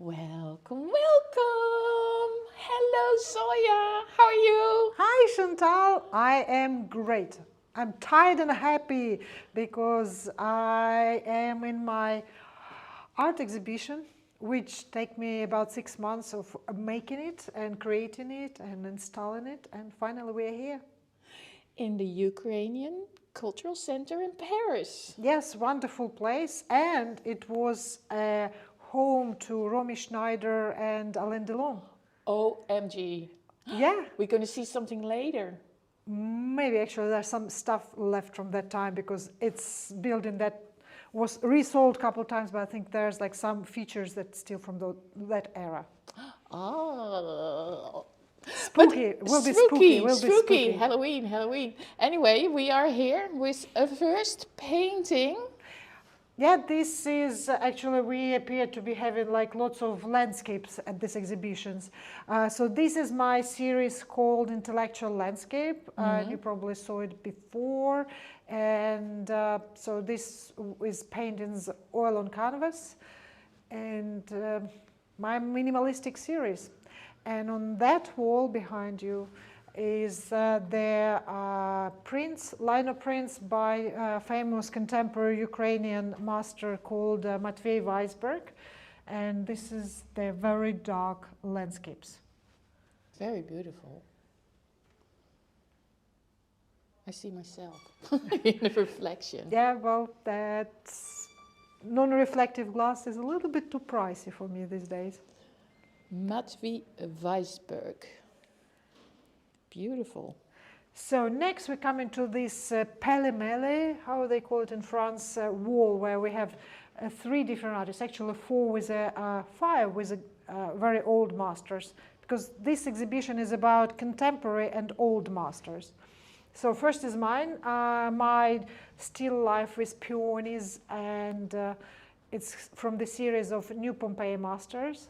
Welcome, welcome! Hello, Zoya! How are you? Hi Chantal, I am great. I'm tired and happy because I am in my art exhibition, which take me about 6 months of making it and creating it and installing it, and finally we're here. In the Ukrainian Cultural Center in Paris. Yes, wonderful place, and it was a home to Romy Schneider and Alain Delon. OMG. Yeah. We're going to see something later. Maybe actually there's some stuff left from that time because it's building that was resold a couple of times, but I think there's like some features that still from that era. Oh. Spooky. Will be spooky. Will be spooky. Halloween, Halloween. Anyway, we are here with a first painting. Yeah, this is actually, we appear to be having like lots of landscapes at these exhibitions. So this is my series called Intellectual Landscape. You probably saw it before. And so this is paintings oil on canvas and my minimalistic series. And on that wall behind you is the line of prints by a famous contemporary Ukrainian master called Mattvisberg. And this is the very dark landscapes. Very beautiful. I see myself in the reflection. Yeah, well, that's non-reflective glass is a little bit too pricey for me these days. Mattvisberg. Beautiful. So next we come into this pêle-mêle, how they call it in France, wall, where we have 3 different artists, actually 4 with 5 with very old masters, because this exhibition is about contemporary and old masters. So first is mine, my still life with peonies, and it's from the series of New Pompeii Masters,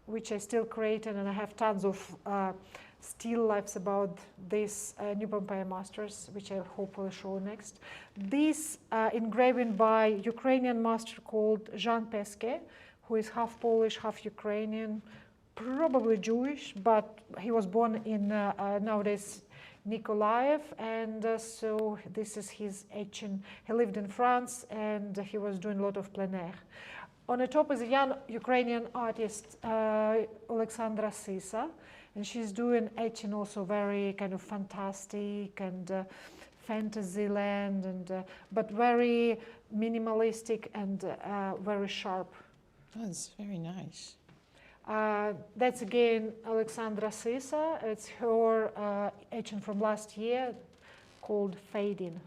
which I still created, and I have tons of still lifes about this New Pompeii Masters, which I hope will show next. This engraving by Ukrainian master called Jean Pesquet, who is half Polish, half Ukrainian, probably Jewish, but he was born in nowadays Nikolaev, and so this is his etching. He lived in France and he was doing a lot of plein air. On the top is a young Ukrainian artist, Alexandra Sisa, and she's doing etching also very kind of fantastic and fantasy land, and but very minimalistic and very sharp. That's very nice. That's again Alexandra Sisa. It's her etching from last year called Fading.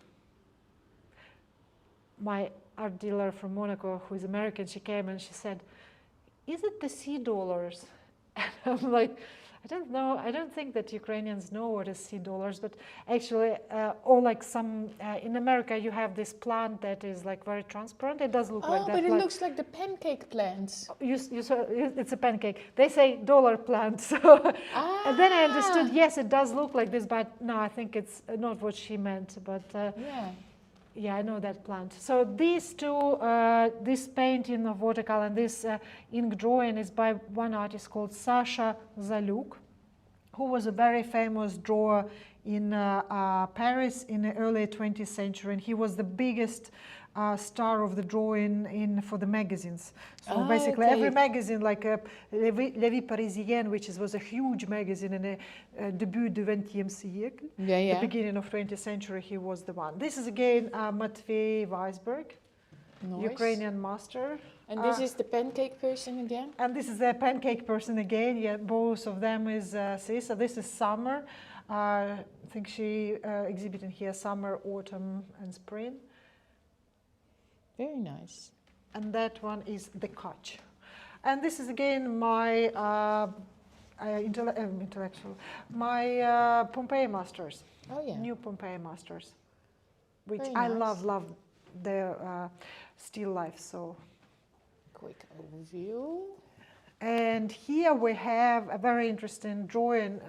My art dealer from Monaco, who is American, she came and she said, "Is it the sea dollars?" And I'm like, I don't know. I don't think that Ukrainians know what is sea dollars, but actually, or like some in America, you have this plant that is like very transparent. It does look like that. Oh, but it looks like the pancake plants. You saw, it's a pancake. They say dollar plant. So, and then I understood. Yes, it does look like this, but no, I think it's not what she meant. But Yeah. yeah, I know that plant. So these two, this painting of watercolor and this ink drawing is by one artist called Sasha Zaluk, who was a very famous drawer in Paris in the early 20th century. And he was the biggest star of the drawing for the magazines. So basically every magazine, like La Vie Parisienne, which was a huge magazine in the début du 20e siècle, the beginning of 20th century, he was the one. This is again Mattvisberg, Ukrainian master. And this is the pancake person again? And this is the pancake person again. Yeah, both of them is Sisa. This is summer. I think she exhibited here summer, autumn, and spring. Very nice. And that one is the Koch. And this is again my intellectual, my Pompeii Masters. Oh yeah. New Pompeii Masters, which Very I nice. love their still life. So. Quick overview. And here we have a very interesting drawing,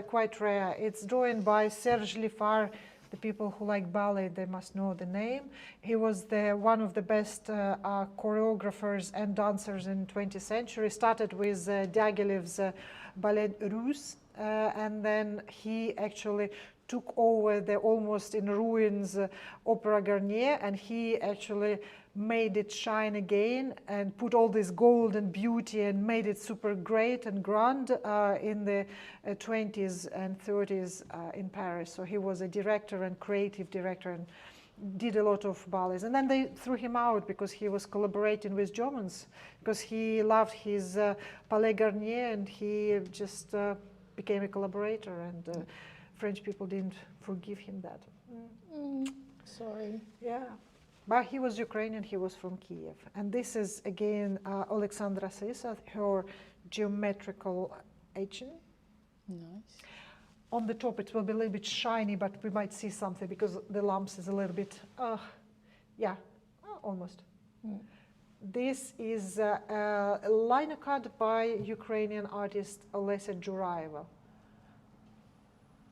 quite rare. It's drawing by Serge Liffard, The people who like ballet, they must know the name. He was one of the best choreographers and dancers in 20th century. Started with Diaghilev's Ballet Russe, and then he actually took over the almost in ruins Opera Garnier, and he actually made it shine again and put all this gold and beauty and made it super great and grand in the 20s and 30s in Paris. So he was a director and creative director and did a lot of ballets. And then they threw him out because he was collaborating with Germans, because he loved his Palais Garnier, and he just became a collaborator, and French people didn't forgive him that. Sorry. Yeah. But he was Ukrainian, he was from Kiev. And this is, again, Alexandra Sisa, her geometrical etching. Nice. On the top, it will be a little bit shiny, but we might see something because the lamps is a little bit, almost. This is a lino cut by Ukrainian artist Olesya Juraeva.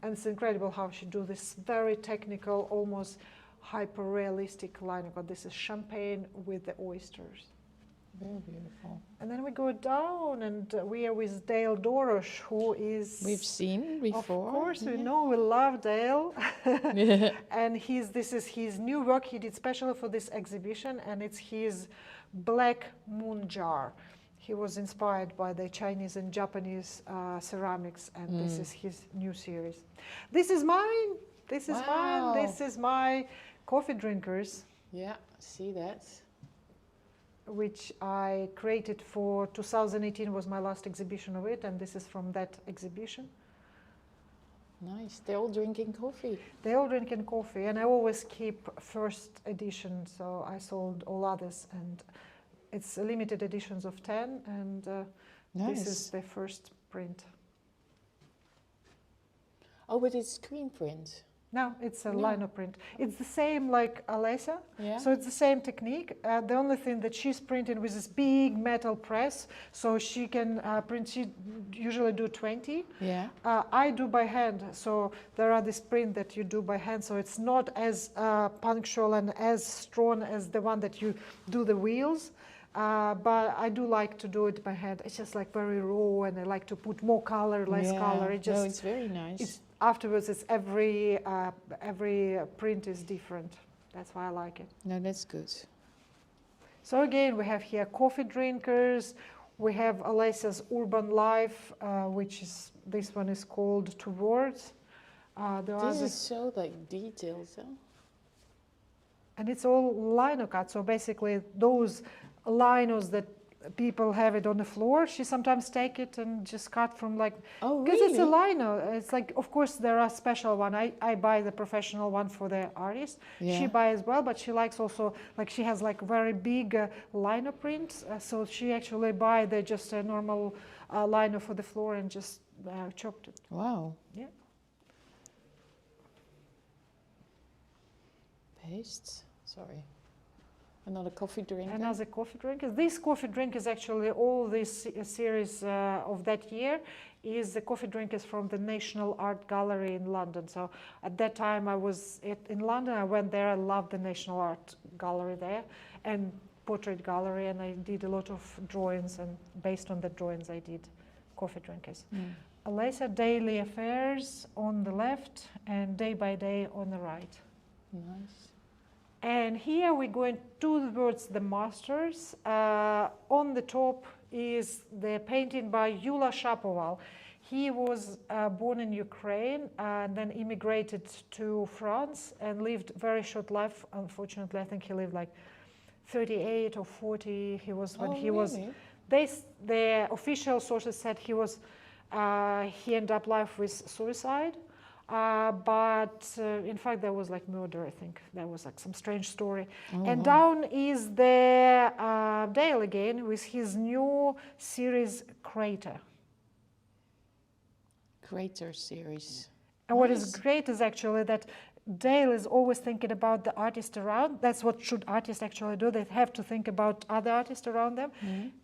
And it's incredible how she do this very technical, almost hyper-realistic lino cut. This is champagne with the oysters. Very beautiful. And then we go down, and we are with Dale Dorosh, who is... We've seen before. Of course, we know, we love Dale. And this is his new work he did specially for this exhibition, and it's his Black Moon jar. He was inspired by the Chinese and Japanese ceramics, and this is his new series. This is mine. This is mine. This is my coffee drinkers. Yeah, see that. Which I created for 2018 was my last exhibition of it, and this is from that exhibition. Nice. They're all drinking coffee. They're all drinking coffee, and I always keep first edition, so I sold all others, and it's limited editions of 10, and this is the first print. Oh, but it's screen print. No, it's a lino print. It's the same like Olesya, Yeah. so it's the same technique. The only thing that she's printing with this big metal press, so she can print, she usually do 20. Yeah. I do by hand, so there are this print that you do by hand, so it's not as punctual and as strong as the one that you do the wheels. But I do like to do it by hand. It's just like very raw, and I like to put more color, less color. It just, it's very nice. Afterwards, it's every print is different. That's why I like it. No, that's good. So again, we have here coffee drinkers. We have Olesya's Urban Life, which is, this one is called Towards. This is so like detailed, huh? And it's all lino cut. So basically, those linos that people have it on the floor, she sometimes take it and just cut from like, because it's a lino. It's like, of course, there are special one. I buy the professional one for the artist. Yeah. She buys as well, but she likes also, like she has like very big lino prints. So she actually buy just a normal lino for the floor and just chopped it. Wow. Yeah. Pastes. Sorry. Another coffee drink. Another coffee drink. This coffee drink is actually all this series of that year is the coffee drink is from the National Art Gallery in London. So at that time I was in London. I went there. I loved the National Art Gallery there and portrait gallery, and I did a lot of drawings, and based on the drawings I did coffee drinkers. Olesya Daily Affairs on the left and Day by Day on the right. Nice. And here we're going towards the masters. On the top is the painting by Yula Shapoval. He was born in Ukraine and then immigrated to France and lived very short life. Unfortunately, I think he lived like 38 or 40. He was when he was. The official sources said he was. He ended up life with suicide. But in fact, there was like murder, I think. There was like some strange story. And down is the Dale again with his new series, Crater. Crater series. And what is great is actually that Dale is always thinking about the artist around. That's what should artists actually do. They have to think about other artists around them.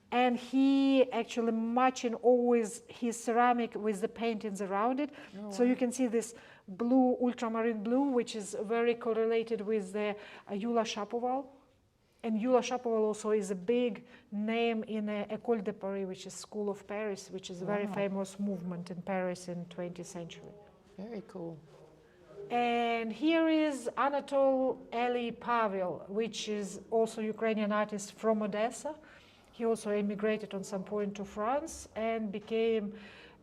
And he actually matching always his ceramic with the paintings around it. So you can see this blue, ultramarine blue, which is very correlated with the Eula Shapoval. And Eula Shapoval also is a big name in École de Paris, which is School of Paris, which is a very famous movement in Paris in 20th century. Very cool. And here is Anatol Eli Pavel, which is also Ukrainian artist from Odessa. He also emigrated on some point to France and became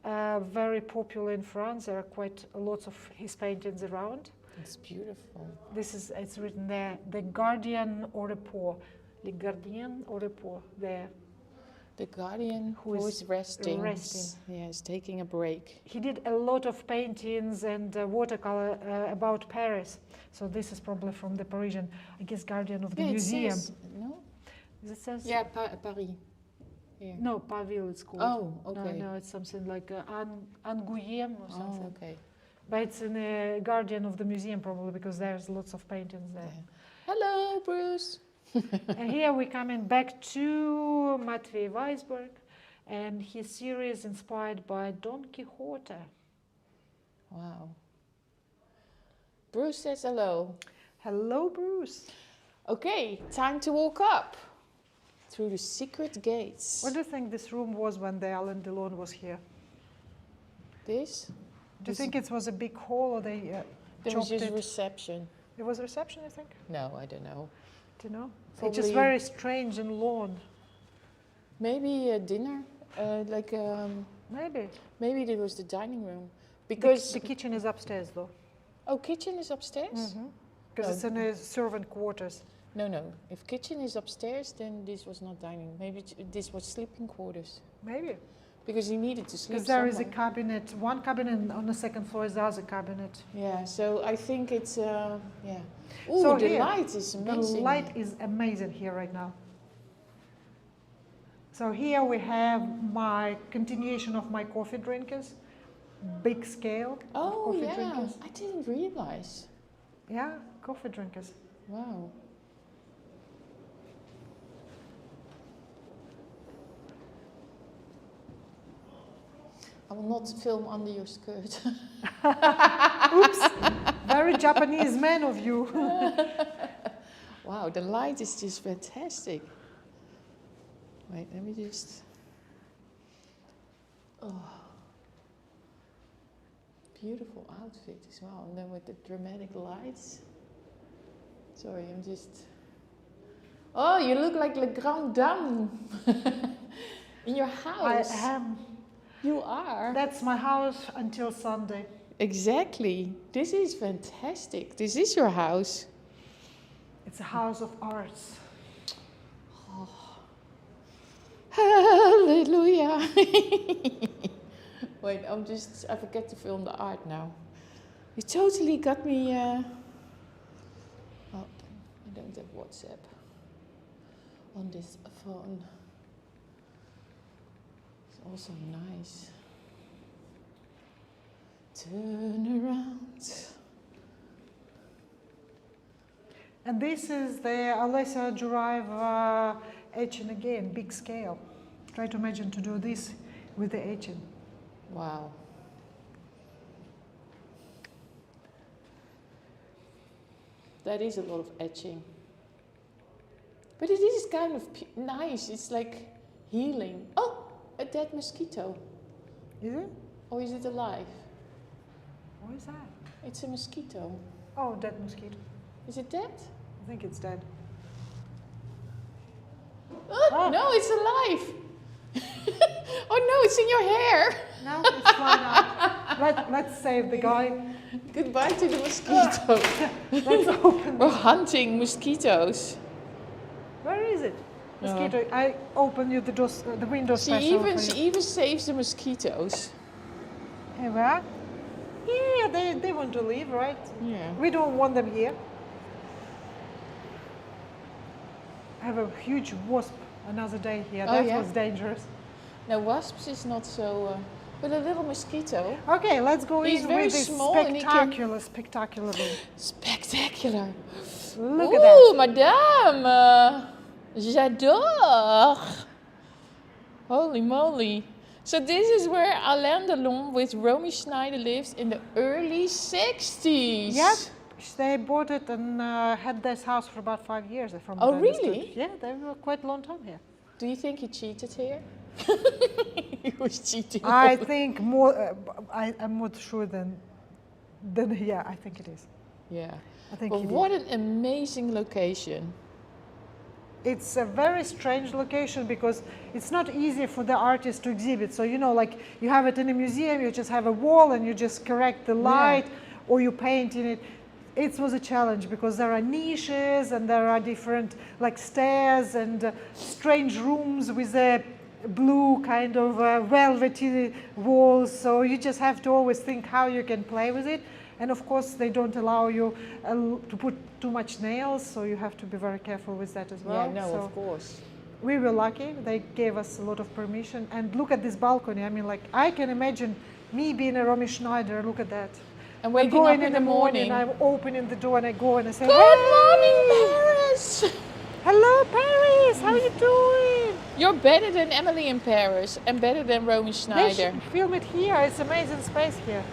very popular in France. There are quite lots of his paintings around. It's beautiful. It's written there, the Guardian au repos. Le Gardien au repos, there. The Guardian who is resting. Yes, taking a break. He did a lot of paintings and watercolor about Paris. So this is probably from the Parisian, I guess, Guardian of the museum. No? It says? Yeah, Paris. Here. No, Pavil it's called. Oh, okay. No, it's something like Angoulême or something. Oh, okay. But it's in the Guardian of the museum probably because there's lots of paintings there. Yeah. Hello, Bruce. And here we're coming back to Mattvisberg and his series inspired by Don Quixote. Wow. Bruce says hello. Hello, Bruce. Okay, time to walk up through the secret gates. What do you think this room was when the Alain Delon was here? This? Do you think it was a big hall or they There was chopped just it? reception. It was a reception, I think? No, I don't know. Do you know? Probably It's just very strange and long. Maybe a dinner, Maybe. maybe it was the dining room. Because The kitchen is upstairs though. Oh, kitchen is upstairs? Because it's in the servant quarters. No. If kitchen is upstairs, then this was not dining. Maybe this was sleeping quarters. Maybe. Because he needed to sleep Because there is a somewhere. cabinet, one cabinet on the second floor is the other cabinet. Yeah, so I think it's, yeah. Ooh, So the here, light is amazing. The light is amazing here right now. So here we have my continuation of my coffee drinkers, big scale Oh, coffee yeah, drinkers. I didn't realize. Yeah, coffee drinkers. Wow. I will not film under your skirt. Oops, very Japanese man of you. Wow, the light is just fantastic. Wait, let me just... Oh. Beautiful outfit as well. And then with the dramatic lights. Sorry, I'm just... Oh, you look like Le Grand Dame in your house. I am. You are. That's my house until Sunday. Exactly. This is fantastic. This is your house. It's a house of arts. Oh. Hallelujah. Wait, I forget to film the art now. You totally got me, Oh, I don't have WhatsApp on this phone. It's also nice. Turn around. And this is the Alessia Juraeva etching again, big scale. Try to imagine to do this with the etching. Wow. That is a lot of etching. But it is kind of nice. It's like healing. Oh, a dead mosquito. Is it? Or is it alive? What is that? It's a mosquito. Oh, dead mosquito. Is it dead? I think it's dead. Oh, no, it's alive. Oh no, it's in your hair. No, it's fine out. Let's save the guy. Goodbye to the mosquito. Let's open. We're hunting mosquitoes. Where is it? Mosquito. I open you the doors, the window She special for you. even saves the mosquitoes. Here we are. Yeah, they want to leave, right? Yeah. We don't want them here. I have a huge wasp another day here. Oh, That yeah? was dangerous. Now wasps is not so, but a little mosquito. Okay, let's go He's in very with this small and he can- spectacular room. Spectacular. Look Ooh, at that. madame. J'adore. Holy moly. So this is where Alain Delon with Romy Schneider lives in the early 60s. Yeah, they bought it and had this house for about 5 years. From Oh, what I understood. really? Yeah, they were quite a long time here. Do you think he cheated here? He was cheating. I think more. I'm more sure than. Yeah, I think it is. Yeah. I think. But he what did. an amazing location. It's a very strange location because it's not easy for the artist to exhibit. So, you know, like you have it in a museum, you just have a wall and you just correct the light, or you paint in it. It was a challenge because there are niches and there are different like stairs and strange rooms with a blue kind of velvety walls. So you just have to always think how you can play with it. And of course, they don't allow you to put too much nails, so you have to be very careful with that as well. Yeah, no, so of course. we were lucky. They gave us a lot of permission. And look at this balcony. I mean, like, I can imagine me being a Romy Schneider. Look at that. And I waking go up in the morning, I'm opening the door and I go and I say, Good "Hey, morning, Paris! hello, Paris. How are you doing?" You're better than Emily in Paris and better than Romy They Schneider. should film it here. It's amazing space here.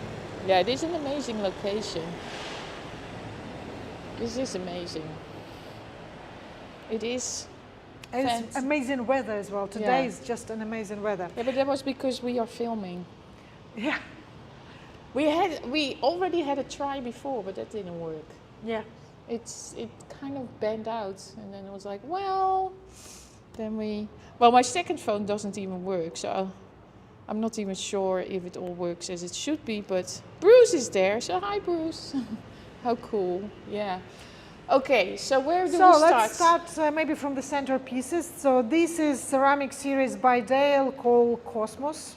Yeah, it is an amazing location. This is amazing. It is. And it's Fantastic. amazing weather as well. Today Yeah. is just an amazing weather. Yeah, but that was because we are filming. Yeah. We already had a try before, but that didn't work. Yeah. It kind of bent out, and then it was like, well, well, my second phone doesn't even work, so I'm not even sure if it all works as it should be. But Bruce is there, so hi, Bruce. How cool! Yeah. Okay, so where do we start? So let's start maybe from the centerpieces. So this is ceramic series by Dale called Cosmos.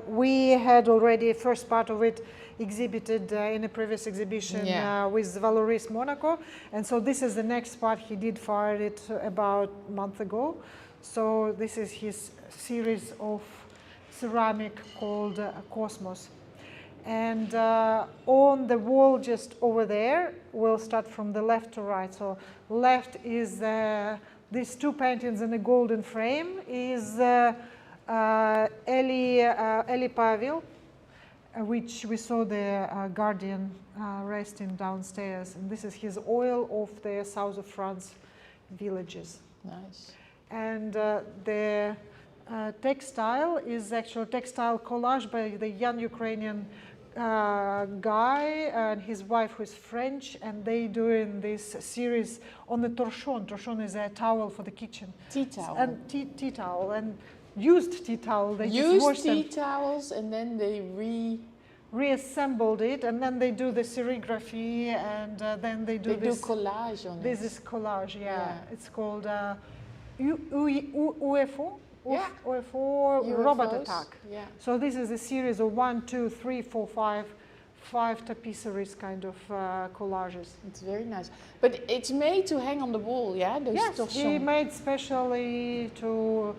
We had already first part of it exhibited in a previous exhibition with Valoris Monaco, and so this is the next part. He did fire it about a month ago. So this is his series of ceramic called Cosmos. And on the wall just over there, we'll start from the left to right. So left is these two paintings in a golden frame is Eli Pavel, which we saw the Guardian resting downstairs. And this is his oil of the south of France villages. Nice. And the textile is actual textile collage by the young Ukrainian guy and his wife, who is French, and they doing this series on the torchon. Torchon is a towel for the kitchen. Tea towel. And tea towel and used tea towel. They just Used wash tea them, towels, and then they reassembled it, and then they do the serigraphy, and then they do this. collage on This it. is collage, yeah. Yeah. It's called UFO. Yeah. UFO robot UFOs. attack. Yeah. So this is a series of 1, 2, 3, 4, 5 tapisseries kind of collages. It's very nice. But it's made to hang on the wall, yeah? Those Yes, he torchons. made specially so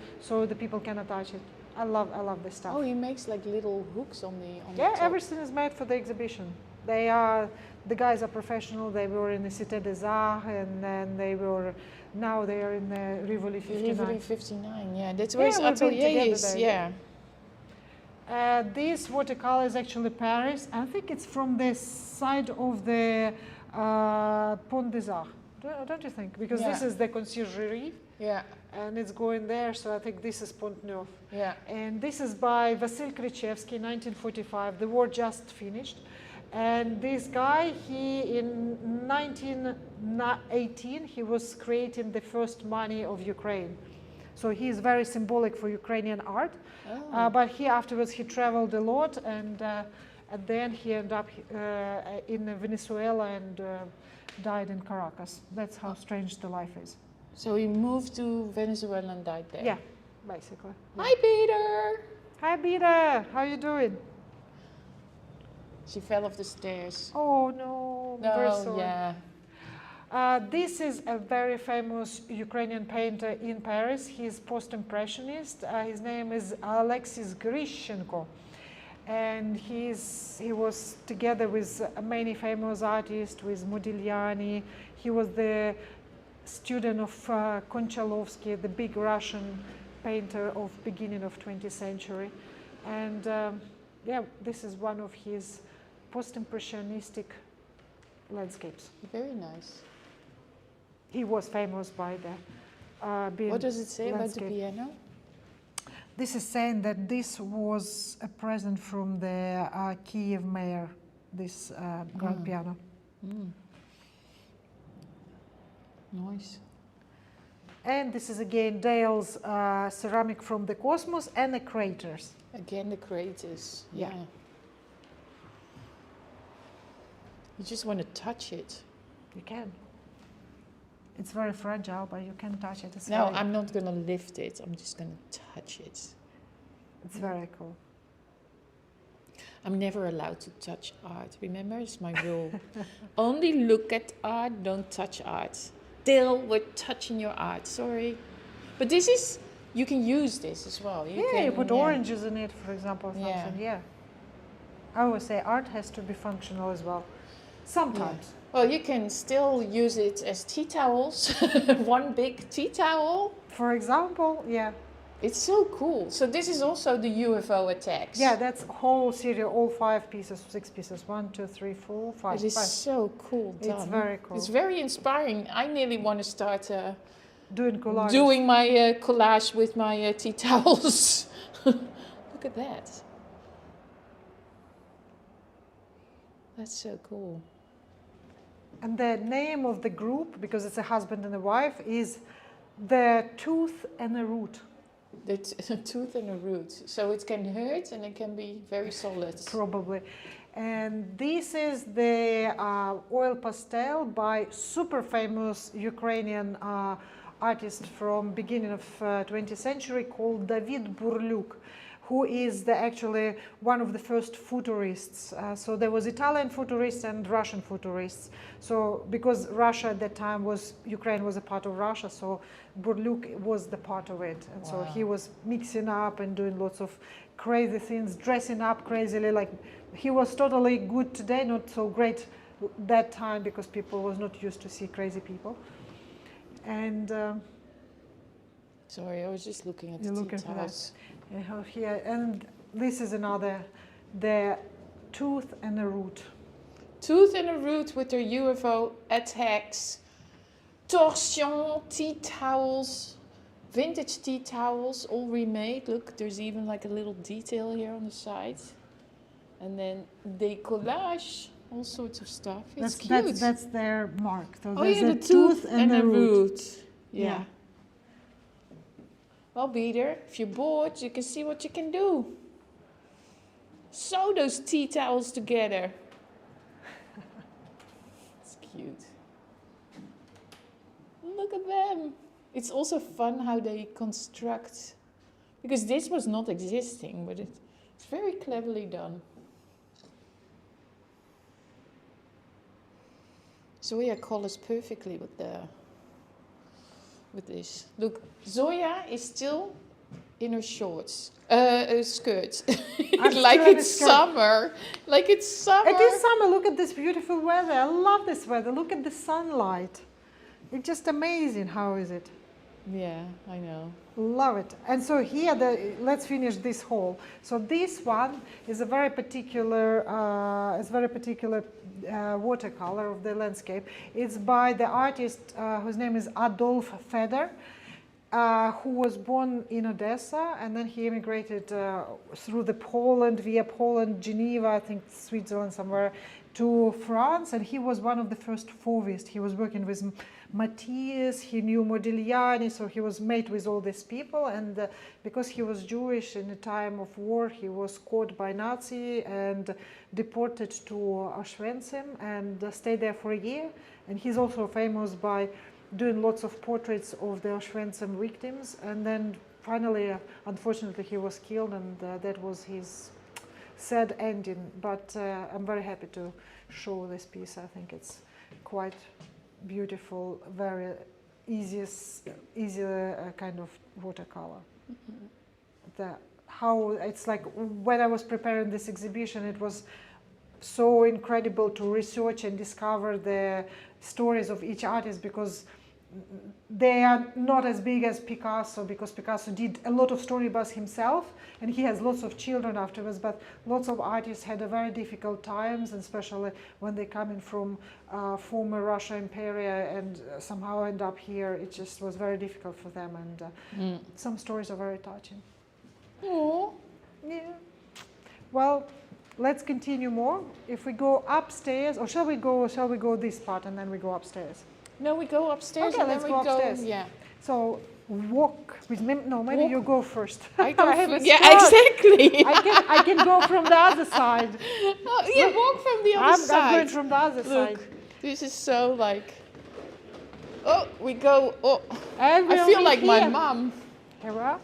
the people can attach it. I love this stuff. Oh, he makes like little hooks on the Yeah, top. everything is made for the exhibition. The guys are professional. They were in the Cité des Arts, and then now they are in the Rivoli 59. Rivoli 59, yeah. That's where his we've been atelier together is, there. yeah. This watercolor is actually Paris. I think it's from the side of the Pont des Arts. Don't you think? Because this Yeah. is the Conciergerie, Yeah, and it's going there. So I think this is Pont Neuf. yeah. And this is by Vasil Krichevsky, 1945. The war just finished. And this guy, in 1918, he was creating the first money of Ukraine. So he is very symbolic for Ukrainian art. Oh. But afterwards he traveled a lot, and then he ended up in Venezuela and died in Caracas. That's how strange the life is. So he moved to Venezuela and died there. Yeah, basically. Hi, Peter! Hi, Bida. How you doing? She fell off the stairs. Oh no, I'm very No, sorry. yeah. This is a very famous Ukrainian painter in Paris. He's post-impressionist. His name is Alexis Grishenko. And he was together with many famous artists, with Modigliani. He was the student of Konchalovsky, the big Russian painter of beginning of 20th century. And yeah, this is one of his post-impressionistic landscapes. Very nice. He was famous by the being What does it say landscape. about the piano? This is saying that this was a present from the Kiev mayor, this grand piano. Mm. Nice. And this is again Dale's ceramic from the cosmos and the craters. Again, the craters. Yeah. Yeah. You just want to touch it. You can. It's very fragile, but you can touch it. It's No, very, I'm not going to lift it. I'm just going to touch it. It's very cool. I'm never allowed to touch art. Remember, it's my rule. Only look at art, don't touch art. Dale, we're touching your art. Sorry. But this is, you can use this as well. You put oranges in it, for example, or Yeah. something. Yeah. I always say art has to be functional as well. Sometimes. Well, you can still use it as tea towels. One big tea towel. For example, yeah. It's so cool. So this is also the UFO attacks. Yeah, that's whole series, all 5 pieces, 6 pieces. 1, 2, 3, 4, 5. It is 5. so cool done. It's very cool. It's very inspiring. I nearly want to start Doing collages. doing my collage with my tea towels. Look at that. That's so cool. And the name of the group, because it's a husband and a wife, is The Tooth and the Root. The tooth and a root. So it can hurt and it can be very solid. Probably. And this is the oil pastel by super famous Ukrainian artist from beginning of 20th century called David Burlyuk, who is actually one of the first futurists. So there was Italian futurists and Russian futurists. So because Russia at that time Ukraine was a part of Russia, so Burlyuk was the part of it. And so he was mixing up and doing lots of crazy things, dressing up crazily. Like he was totally good today, not so great that time because people was not used to see crazy people. And sorry, I was just looking at the tea towels. Here, and this is another, the Tooth and the Root. Tooth and a root with their UFO attacks. Torsion tea towels. Vintage tea towels, all remade. Look, there's even like a little detail here on the side. And then décollage, all sorts of stuff. It's cute. That's their mark. So Oh there's yeah, a the tooth and the a root. Yeah. Yeah. Well, Peter, if you're bored, you can see what you can do. Sew those tea towels together. It's cute. Look at them. It's also fun how they construct, because this was not existing, but it's very cleverly done. Zoia colors perfectly with this. Look, Zoia is still in her shorts, skirt. Like it's summer. Like it's summer. It is summer. Look at this beautiful weather. I love this weather. Look at the sunlight. It's just amazing. How is it? Yeah, I know. Love it. And so here, let's finish this haul. So this one is a very particular, watercolor of the landscape. It's by the artist whose name is Adolf Feder, who was born in Odessa, and then he immigrated through via Poland, Geneva, I think Switzerland somewhere, to France, and he was one of the first Fauvists. He was working with Matisse, he knew Modigliani, so he was mate with all these people, and because he was Jewish in the time of war, he was caught by Nazi and deported to Auschwitz and stayed there for a year. And he's also famous by doing lots of portraits of the Auschwitz victims, and then finally, unfortunately, he was killed, and that was his sad ending. But I'm very happy to show this piece. I think it's quite beautiful, very easy kind of watercolor. Mm-hmm. How it's like when I was preparing this exhibition, it was so incredible to research and discover the stories of each artist, because they are not as big as Picasso, because Picasso did a lot of storybooks himself, and he has lots of children afterwards, but lots of artists had a very difficult times, and especially when they come in from former Russia Imperia and somehow end up here, it just was very difficult for them, and some stories are very touching. Oh. Yeah. Well, let's continue more. If we go upstairs, or shall we go this part and then we go upstairs? No, we go upstairs. Okay, and let's then go we upstairs. Yeah. So walk with me. No, maybe Walk. you go first. I go have a yeah, skirt. exactly. I can go from the other side. Oh, yeah, walk from the other side. I'm going from the other side. Look, this is so like. Oh, we go. Oh, And I feel like my here. mom. Here we are.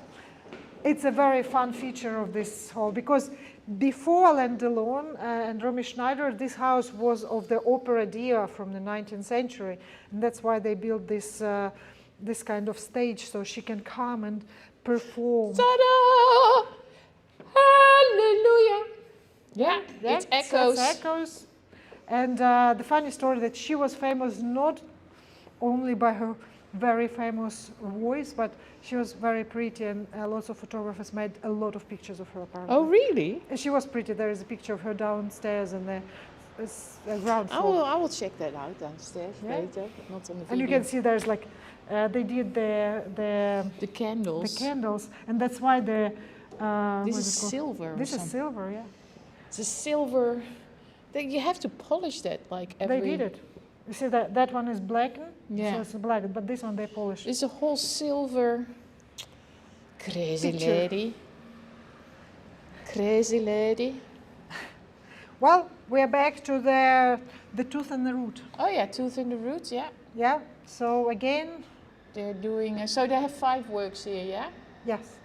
It's a very fun feature of this hall, because before Alain Delon and Romy Schneider, this house was of the opera diva from the 19th century, and that's why they built this this kind of stage, so she can come and perform. Ta-da! Hallelujah! Yeah, Yeah, it echoes. It echoes. And the funny story that she was famous not only by her very famous voice, but she was very pretty, and lots of photographers made a lot of pictures of her apparently. Oh, really? And she was pretty. There is a picture of her downstairs and the ground floor. I will check that out downstairs Yeah. later, not on the video. And you can see there's like, they did the candles. the candles, and that's why the This what is it called? silver. or This is something. silver, yeah. It's a silver. You have to polish that like every. They did it. You see that one is blackened, Yeah. so it's blackened, but this one they polish. It's a whole silver. Crazy Picture. lady. Crazy lady. Well, we are back to the tooth and the root. Oh yeah, tooth in the roots. Yeah, Yeah. So again, they're doing. So they have 5 works here. Yeah. yes.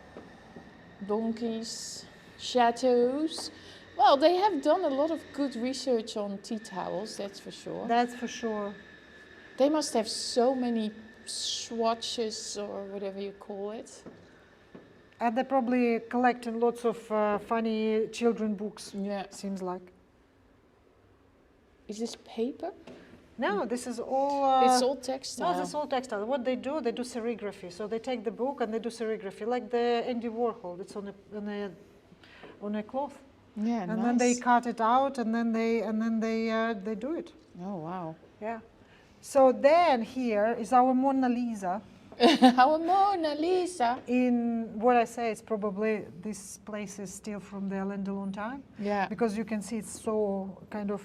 Donkeys, chateaus. Well, they have done a lot of good research on tea towels, that's for sure. That's for sure. They must have so many swatches or whatever you call it. And they're probably collecting lots of funny children books, Yeah. seems like. Is this paper? No, this is all... It's all textile. No, this is all textile. What they do serigraphy. So they take the book and they do serigraphy, like the Andy Warhol. It's on a cloth. Yeah, And nice. then they cut it out, and then they do it. Oh, wow. Yeah. So then here is our Mona Lisa. Our Mona Lisa. In what I say, it's probably this place is still from the Alain Delon time, Yeah. because you can see it's so kind of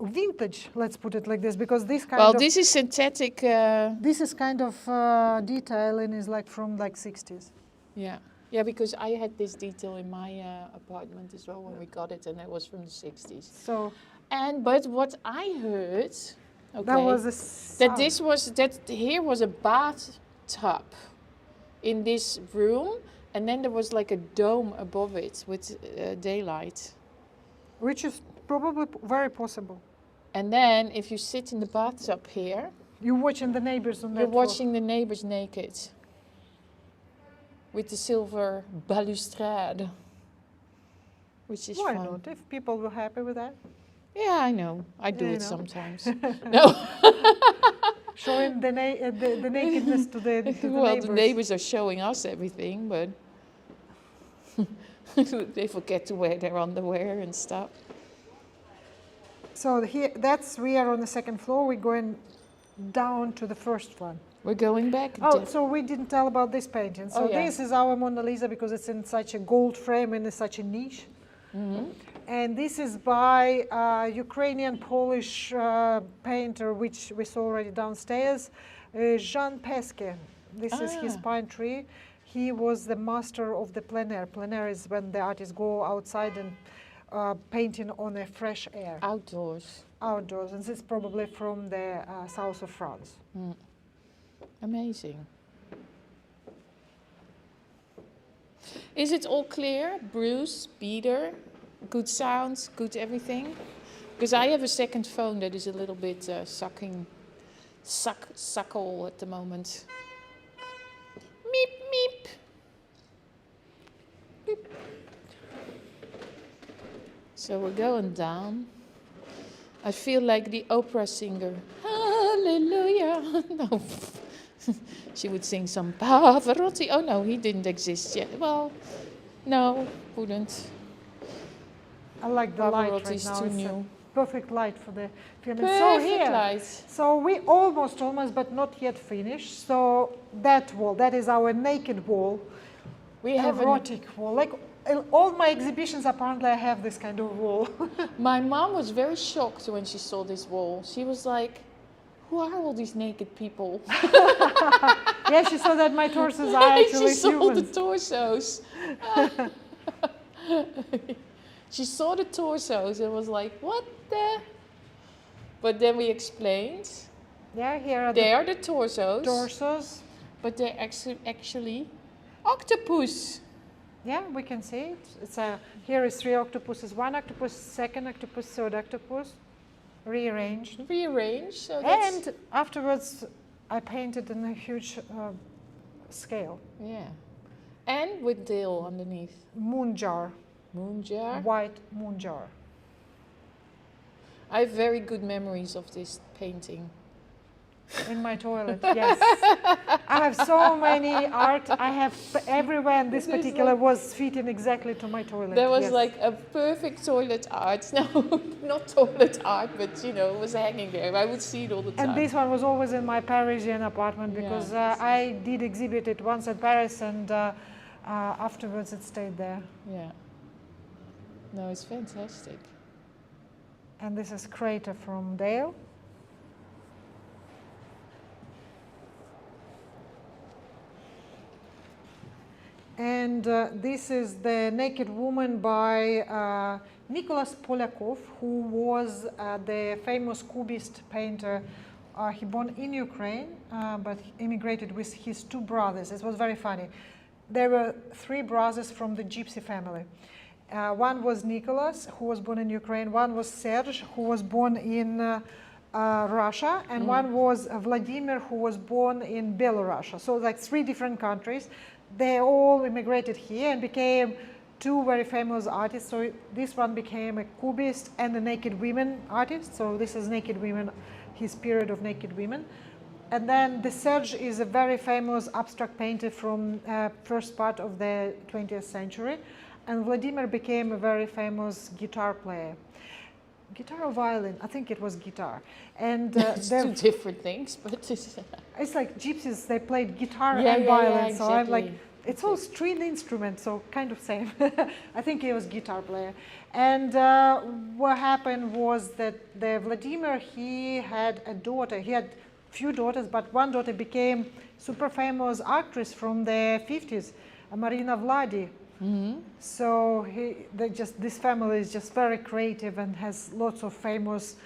vintage. Let's put it like this, because this kind Well, of this is synthetic. this is kind of detailing is like from like 60s. Yeah. Yeah, because I had this detail in my apartment as well when we got it, and it was from the 60s. So But what I heard, okay, that was a that here was a bathtub in this room, and then there was like a dome above it with daylight. which is probably very possible. And then if you sit in the bathtub here, You're watching the neighbors on that you're floor. watching the neighbors naked with the silver balustrade, which is Why fun. not? If people were happy with that, Yeah, I know. I do Yeah, it I know. sometimes. No. showing the nakedness to the Well, neighbors. the neighbors are showing us everything, but they forget to wear their underwear and stuff. So here, we are on the second floor. We're going down to the first one. We're going back. Oh, so we didn't tell about this painting. So Oh, yeah. this is our Mona Lisa, because it's in such a gold frame and in such a niche. Mhm. And this is by Ukrainian Polish painter, which we saw already downstairs, Jean Pesce. This is his pine tree. He was the master of the plein air. Plein air is when the artists go outside and painting on a fresh air, Outdoors. outdoors. And this is probably from the south of France. Amazing. Is it all clear? Bruce, Peter, good sounds, good everything? Because I have a second phone that is a little bit suckle at the moment. Meep, meep. Beep. So we're going down. I feel like the opera singer. Hallelujah. No, she would sing some Pavarotti. Oh no, he didn't exist yet. Well, no, wouldn't. I like the light right Pavarotti's now. too It's new. a perfect light for the film. Perfect So here, light. so we almost, but not yet finished. So that wall, that is our naked wall, We have erotic wall. Like all my exhibitions, apparently I have this kind of wall. My mom was very shocked when she saw this wall. She was like, who are all these naked people? Yeah, she saw that my torsos are actually She saw humans. the torsos. She saw the torsos and was like, what the? But then we explained, Yeah, here are they the are the torsos, torsos. but they're actually octopus. Yeah, we can see it. It's a, here is 3 octopuses, 1 octopus, 2nd octopus, 3rd octopus, rearranged. Rearranged. So that's, And afterwards, I painted in a huge scale. yeah. And with dill underneath. Moon jar, Moon jar. white moon jar. I have very good memories of this painting. In my toilet, yes. I have so many art. I have everywhere, and this There's particular was fitting exactly to my toilet. There was yes. like a perfect toilet art. No, not toilet art, but you know, it was hanging there. I would see it all the time. And this one was always in my Parisian apartment because Yeah. I did exhibit it once at Paris, and afterwards it stayed there. Yeah. No, it's fantastic. And this is Crater from Dale. And this is the Naked Woman by Nicholas Polyakov, who was the famous Cubist painter. He born in Ukraine, but he immigrated with his 2 brothers. It was very funny. There were 3 brothers from the Gypsy family. One was Nicholas, who was born in Ukraine. One was Serge, who was born in Russia. And one was Vladimir, who was born in Belarus. So like 3 different countries. They all immigrated here and became 2 very famous artists. So this one became a Cubist and a Naked Women artist. So this is Naked Women, his period of Naked Women. And then the Serge is a very famous abstract painter from first part of the 20th century. And Vladimir became a very famous guitar player. Guitar or violin? I think it was guitar. And It's 2 different things, but it's like gypsies, they played guitar Yeah, and yeah, yeah, violin. So I'm like, exactly. it's all stringed instruments, so kind of same. I think he was guitar player. And what happened was that the Vladimir, he had a daughter. He had few daughters, but one daughter became super famous actress from the 50s, Marina Vladi. So this family is just very creative and has lots of famous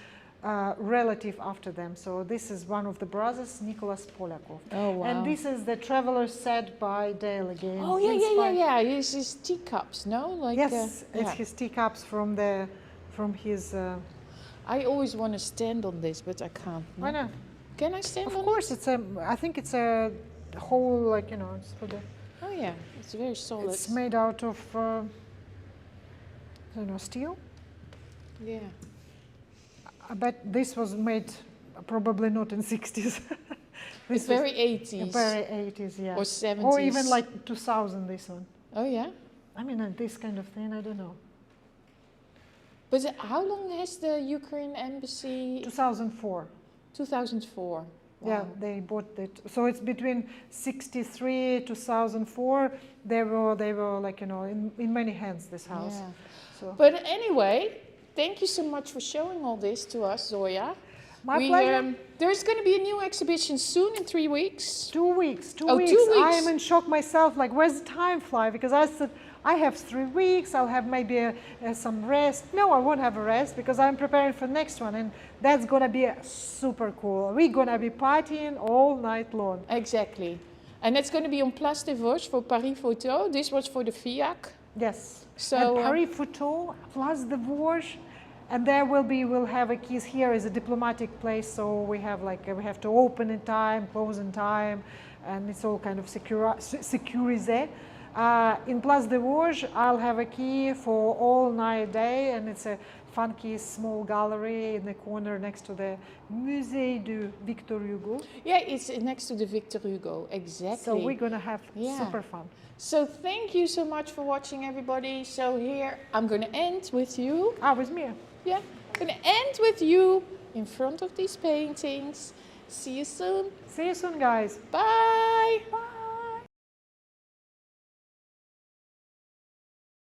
relative after them. So this is one of the brothers, Nicholas Polyakov. Oh, wow. And this is the Traveler's Set by Dale again. Oh, yeah. It's his teacups, no? Like, Yes, it's yeah. his teacups from his. I always want to stand on this, but I can't. No? Why not? Can I stand on Of course, it's a. I think it's a whole, like, you know, it's for the. it? Oh, yeah. It's very solid. It's made out of, I don't know, steel. Yeah. I bet this was made probably not in 60s. It's very 80s. Very 80s, yeah. Or 70s. Or even like 2000, this one. Oh, yeah? I mean, this kind of thing, I don't know. But how long has the Ukraine embassy? 2004. 2004. Yeah, Wow. they bought it. So it's between 63, 2004. They were like, you know, in many hands, this house. Yeah. So But anyway, thank you so much for showing all this to us, Zoya. my pleasure. There's going to be a new exhibition soon in 3 weeks. 2 weeks. 2 Oh, weeks. 2 weeks. I am in shock myself. Like, where's the time fly? Because I said I have 3 weeks. I'll have maybe some rest. No, I won't have a rest because I'm preparing for the next one, and that's gonna be super cool. We're gonna be partying all night long. Exactly. And it's going to be on Place des Vosges for Paris Photo. This was for the FIAC. Yes. So, and Paris Photo plus the Vosges, and there we'll have a keys. Here is a diplomatic place, so we have to open in time, close in time, and it's all kind of securized. In Place des Vosges, I'll have a key for all night day, and it's a funky small gallery in the corner next to the Musée de Victor Hugo. Yeah, it's next to the Victor Hugo, exactly. So we're gonna have super fun. So thank you so much for watching, everybody. So here I'm gonna end with you. With me. Yeah, I'm gonna end with you in front of these paintings. See you soon. See you soon, guys. Bye. Bye.